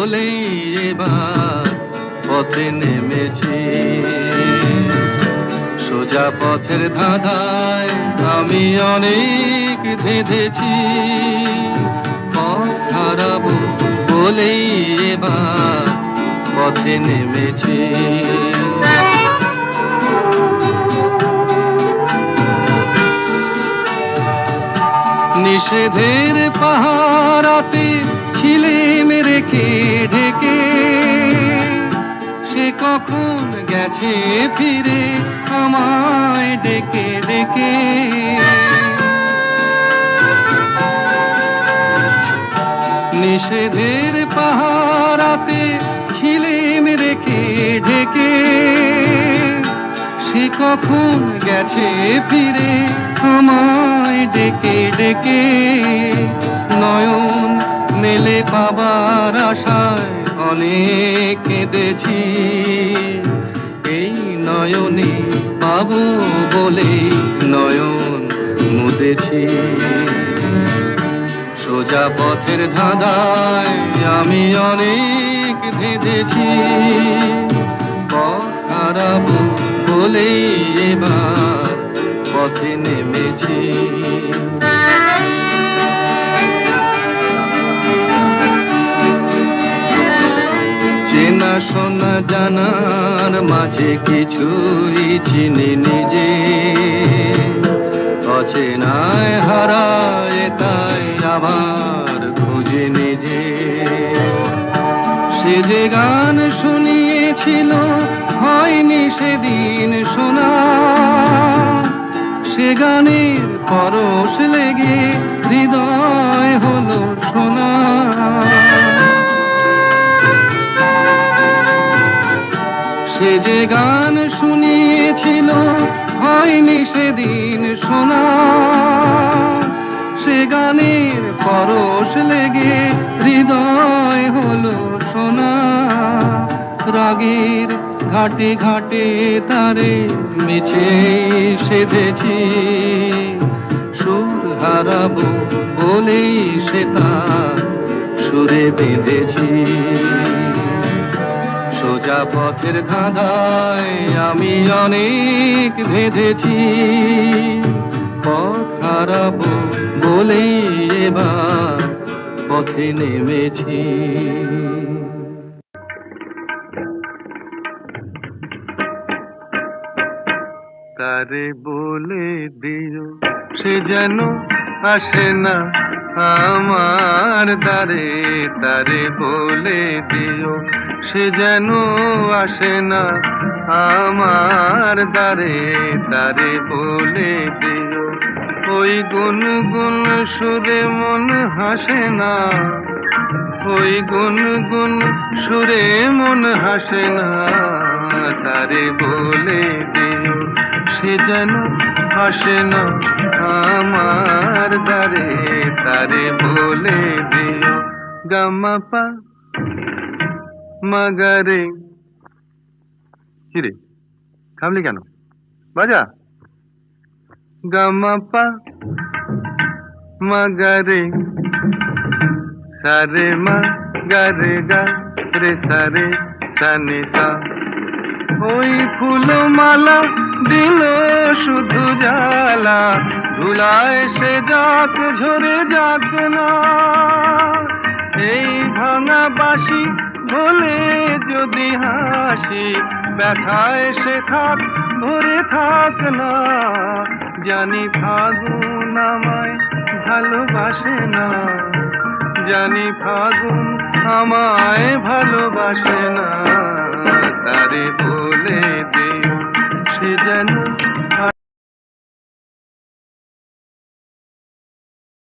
বলেই এবার পথে নেমেছি। সোজা পথের ধাঁধায় আমি অনেক ধেঁধেছি। পথ হারাবো বলেই এবার পথে নেমেছি। নিষেধের পাহারাতে ছিলেম রেখে ঢেকে, সে কখন গেছে ফিরে আমায় ডেকে ডেকে। নিষেধের পাহারাতে ছিলেম রেখে ঢেকে, সে কখন গেছে ফিরে আমায় ডেকে ডেকে। নয়ন মেলে পাবার আশায় অনেক কেঁদেছি। এই নয়নে পাবো বলে নয়ন মুদেছি। সোজা পথের ধাঁধায় আমি অনেক ধেঁধেছি। পথ হারাবো বলেই এবার পথে নেমেছি। চেনা শোনা জানার মাঝে কিছুই চিনি নিজে, অচেনায় হারায় তাই আবার খুঁজে নিজে। সে যে গান শুনিয়েছিল হয়নি সেদিন শোনা, সে গানের পরশ লেগে হৃদয় হলো শোনা। সে যে গান শুনিয়েছিল হয়নি সেদিন শোনা, সে গানের পরশ লেগে হৃদয় হলো শোনা। রাগের ঘাটে ঘাটে তারে মিছে সেধেছি। সুর হারাবো বলেই সে তার সুরে বেঁধেছি। সোজা পথের ধাঁধায় আমি অনেক ধেঁধেছি। পথ হারাবো বলেই এবার পথে নেমেছি। তারে বলে দিও সে যেন আসে না আমার দ্বারে। তারে বলে দিও সে যেন আসে না আমার দ্বারে। তারে বলে দিও ওই গুনগুন সুরে মন হাসে না। ওই গুনগুন সুরে মন হাসে না। তারে বলে দিও সে যেন আসে না আমার দ্বারে। তারে বলে দিও গামা পা মাগারে। কিরে থামলি কেন? বাজা গামা পা মাগারে সারে মা গারে গা রে সারে সানে সা। ওই ফুলমালা দিল শুধু জ্বালা, ধুলায় সে যাক ঝরে যাক না। এই ভাঙা বাঁশি ভোলে যদি হাসি, ব্যথায় সে থাক ভরে থাক না। জানি ফাগুন আমায় ভালোবাসে না। জানি ফাগুন আমায় ভালোবাসে না। তারে বলে